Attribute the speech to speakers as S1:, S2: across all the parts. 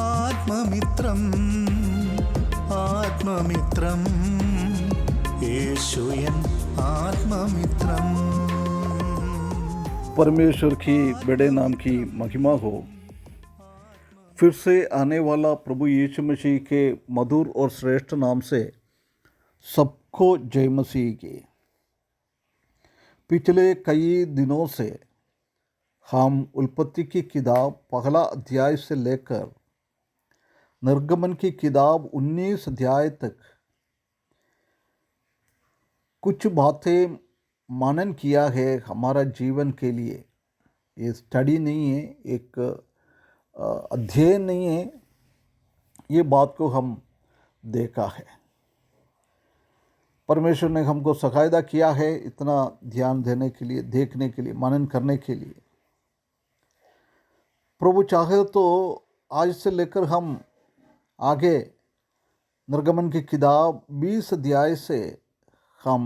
S1: ആത്മമിത്രം ആത്മമിത്രം യേശുയൻ ആത്മമിത്രം.
S2: परमेश्वर की बड़े नाम की महिमा हो। फिर से आने वाला प्रभु यीशु मसीह के मधुर और श्रेष्ठ नाम से सबको जय मसीह की। पिछले कई दिनों से हम उत्पत्ति की किताब पहला अध्याय से लेकर निर्गमन की किताब 19 अध्याय तक कुछ बातें मनन किया है हमारा जीवन के लिए। ये स्टडी नहीं है, एक अध्ययन नहीं है, ये बात को हम देखा है। परमेश्वर ने हमको सहायता किया है इतना ध्यान देने के लिए, देखने के लिए, मनन करने के लिए। प्रभु चाहे तो आज से लेकर हम आगे निर्गमन की किताब 20 अध्याय से हम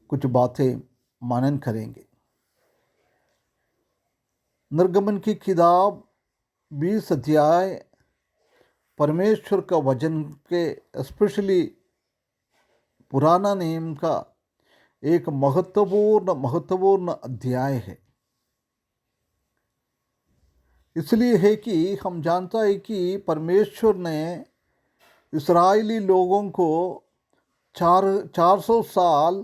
S2: कुछ बातें मनन करेंगे। निर्गमन की किताब 20 अध्याय परमेश्वर का वचन के स्पेशली पुराना नियम का एक महत्वपूर्ण अध्याय है। इसलिए है कि हम जानता है कि परमेश्वर ने इस्राएली लोगों को 400 साल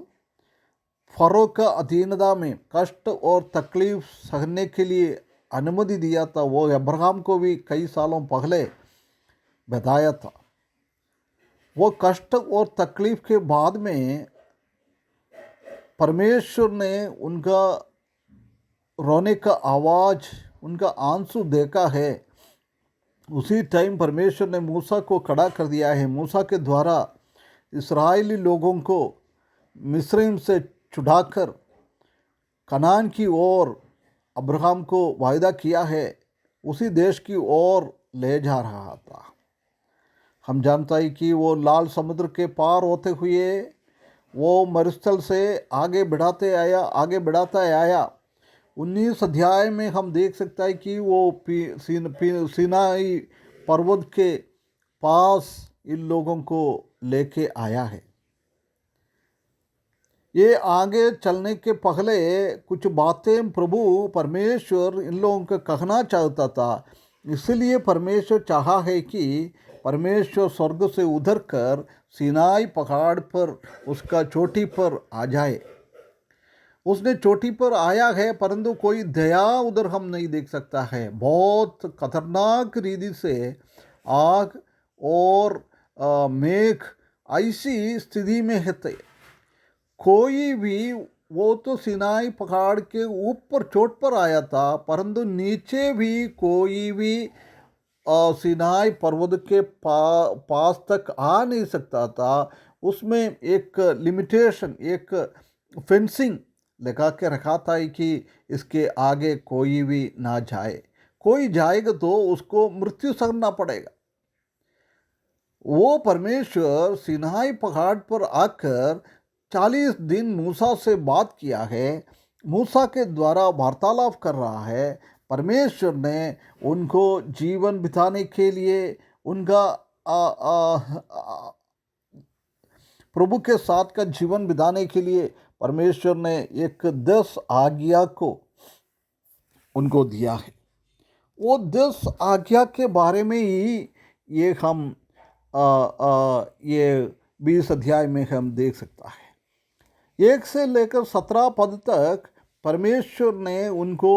S2: फरो का अधीनता में कष्ट और तकलीफ सहने के लिए अनुमति दिया था। वो अब्राहम को भी कई सालों पहले बताया था। वो कष्ट और तकलीफ के बाद में परमेश्वर ने उनका रोने का आवाज़, उनका आंसू देखा है। उसी टाइम परमेश्वर ने मूसा को खड़ा कर दिया है। मूसा के द्वारा इस्राएली लोगों को मिस्रैम से छुड़ाकर कनान की ओर अब्राहम को वायदा किया है, उसी देश की ओर ले जा रहा था। हम जानता है कि वो लाल समुद्र के पार होते हुए वो मरुस्थल से आगे बढ़ाता आया। 19 अध्याय में हम देख सकता है कि वो सीनाई पर्वत के पास इन लोगों को लेके आया है। ये आगे चलने के पहले कुछ बातें प्रभु परमेश्वर इन लोगों को कहना चाहता था। इसलिए परमेश्वर चाहा है कि परमेश्वर स्वर्ग से उतर कर सीनाई पहाड़ पर उसका चोटी पर आ जाए। उसने चोटी पर आया है, परंतु कोई दया उधर हम नहीं देख सकता है। बहुत खतरनाक रीति से आग और मेघ ऐसी स्थिति में है। कोई भी, वो तो सिनाई पहाड़ के ऊपर चोट पर आया था, परंतु नीचे भी कोई भी सिनाई पर्वत के पास तक आ नहीं सकता था। उसमें एक लिमिटेशन, एक फेंसिंग लगा के रखा था कि इसके आगे कोई भी ना जाए। कोई जाएगा तो उसको मृत्यु सहना पड़ेगा। वो परमेश्वर सिनाई पहाड़ पर आकर 40 दिन मूसा से बात किया है, मूसा के द्वारा वार्तालाप कर रहा है। परमेश्वर ने उनको जीवन बिताने के लिए, उनका प्रभु के साथ का जीवन बिताने के लिए परमेश्वर ने एक 10 आज्ञा को उनको दिया है। वो 10 आज्ञा के बारे में ही ये हम ये 20 अध्याय में हम देख सकता है। 1 से लेकर 17 पद तक परमेश्वर ने उनको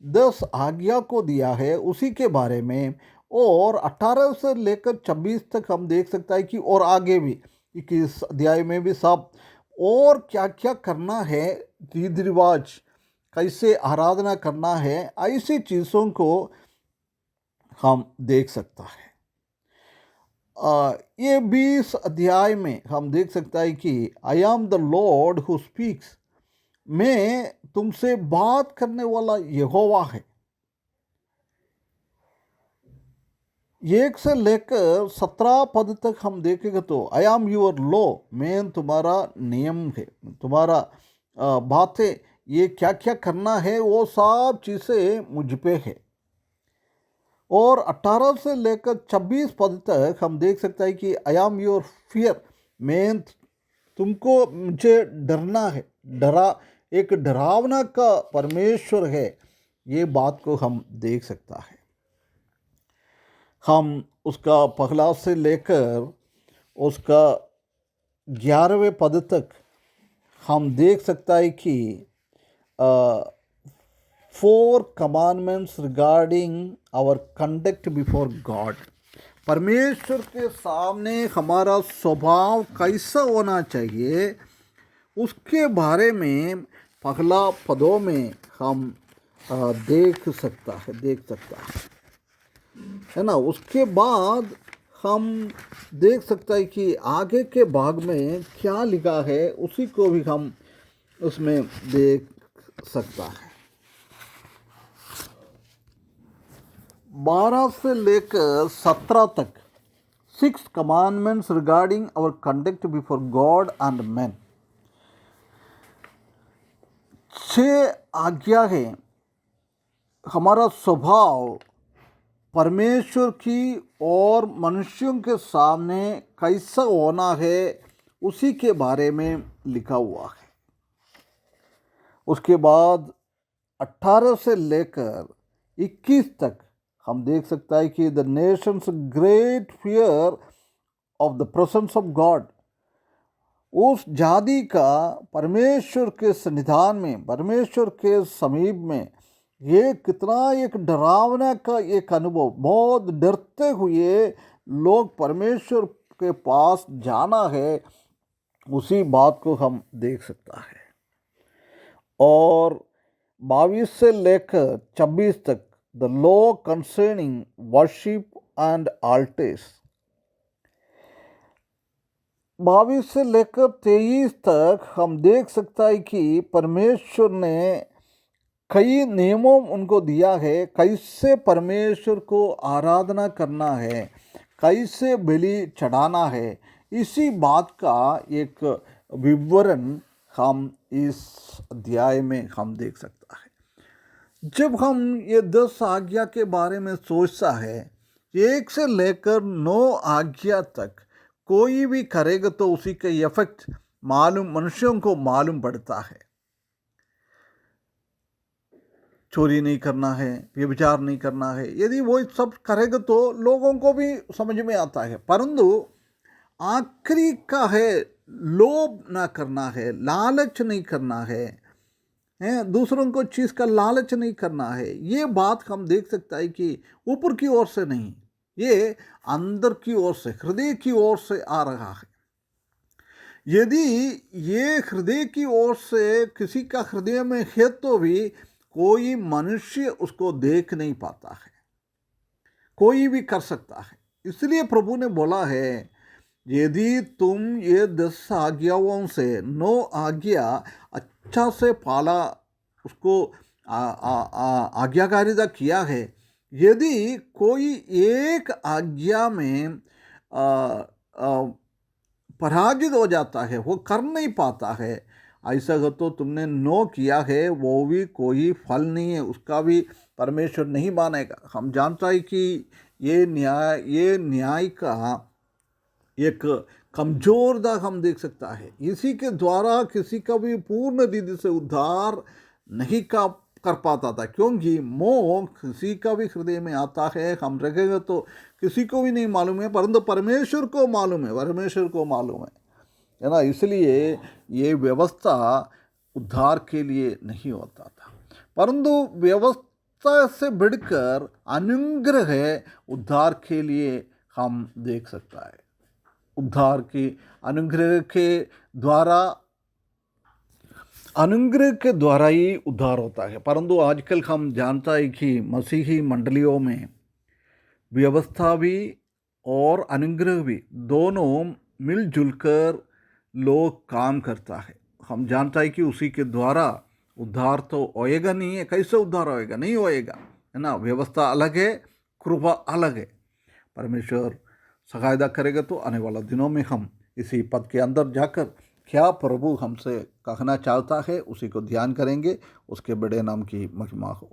S2: 10 आज्ञा को दिया है, उसी के बारे में। और 18 से लेकर 26 तक हम देख सकता है कि और आगे भी 21 अध्याय में भी सब और क्या क्या करना है, रीति रिवाज कैसे आराधना करना है, ऐसी चीज़ों को हम देख सकता है। ये 20 अध्याय में हम देख सकता है कि I am the Lord who speaks, मैं तुमसे बात करने वाला यहोवा है। 1 से लेकर 17 पद तक हम देखेंगे तो आई एम यूर लॉ, मैं तुम्हारा नियम है, तुम्हारा बातें, ये क्या क्या करना है वो सब चीज़ें मुझ पे है। और 18 से लेकर 26 पद तक हम देख सकते हैं कि आई एम योर फियर, मैं तुमको मुझे डरना है, डरा एक डरावना का परमेश्वर है, ये बात को हम देख सकता है। हम उसका पहला से लेकर उसका 11वें पद तक हम देख सकता है कि 4 commandments regarding our conduct before God, परमेश्वर के सामने हमारा स्वभाव कैसा होना चाहिए उसके बारे में पहला पदों में हम देख सकता है ना। उसके बाद हम देख सकता है कि आगे के भाग में क्या लिखा है उसी को भी हम उसमें देख सकता है। 12 से लेकर 17 तक 6 commandments regarding our conduct before God and man, 6 आज्ञा है हमारा स्वभाव परमेश्वर की और मनुष्यों के सामने कैसा होना है उसी के बारे में लिखा हुआ है। उसके बाद 18 से लेकर 21 तक हम देख सकता है कि the Nations great fear of the presence of God, उस जाति का परमेश्वर के सन्निधान में, परमेश्वर के समीप में ये कितना एक डरावना का एक अनुभव, बहुत डरते हुए लोग परमेश्वर के पास जाना है, उसी बात को हम देख सकता है। और 22 से लेकर 26 तक the law concerning worship and altars, 22 से लेकर 23 तक हम देख सकता है कि परमेश्वर ने कई नियमों उनको दिया है, कैसे परमेश्वर को आराधना करना है, कैसे बलि चढ़ाना है, इसी बात का एक विवरण हम इस अध्याय में हम देख सकता है। जब हम ये 10 आज्ञा के बारे में सोचता है, 1 से लेकर 9 आज्ञा तक कोई भी करेगा तो उसी का इफेक्ट मनुष्यों को मालूम पड़ता है। चोरी नहीं करना है, व्यभिचार नहीं करना है, यदि वो सब करेगा तो लोगों को भी समझ में आता है। परंतु आखिरी का है लोभ ना करना है, लालच नहीं करना है, दूसरों को चीज़ का लालच नहीं करना है। ये बात हम देख सकता है कि ऊपर की ओर से नहीं, ये अंदर की ओर से, हृदय की ओर से आ रहा है। यदि ये हृदय की ओर से किसी का हृदय में है तो भी कोई मनुष्य उसको देख नहीं पाता है, कोई भी कर सकता है। इसलिए प्रभु ने बोला है, यदि तुम ये 10 आज्ञाओं से 9 आज्ञा अच्छा से पाला, उसको आज्ञाकारिता किया है, यदि कोई एक आज्ञा में पराजित हो जाता है, वो कर नहीं पाता है, ऐसा अगर तो तुमने नो किया है, वो भी कोई फल नहीं है, उसका भी परमेश्वर नहीं मानेगा। हम जानता है कि ये न्याय का एक कमज़ोर दाग हम देख सकता है। इसी के द्वारा किसी का भी पूर्ण रीति से उद्धार नहीं कर पाता था, क्योंकि मोह किसी का भी हृदय में आता है, हम रखेंगे तो किसी को भी नहीं मालूम है, परंतु परमेश्वर को मालूम है ना। इसलिए ये व्यवस्था उद्धार के लिए नहीं होता था, परंतु व्यवस्था से बढ़कर अनुग्रह उद्धार के लिए हम देख सकता है। उद्धार की अनुग्रह के द्वारा ही उद्धार होता है। परंतु आजकल हम जानता है कि मसीही मंडलियों में व्यवस्था भी और अनुग्रह भी दोनों मिलजुल कर लोग काम करता है। हम जानता है कि उसी के द्वारा उद्धार तो होएगा नहीं है। कैसे उद्धार होएगा? नहीं होएगा, है ना। व्यवस्था अलग है, कृपा अलग है। परमेश्वर सहायता करेगा तो आने वाला दिनों में हम इसी पद के अंदर जाकर क्या प्रभु हमसे कहना चाहता है उसी को ध्यान करेंगे। उसके बड़े नाम की महिमा हो।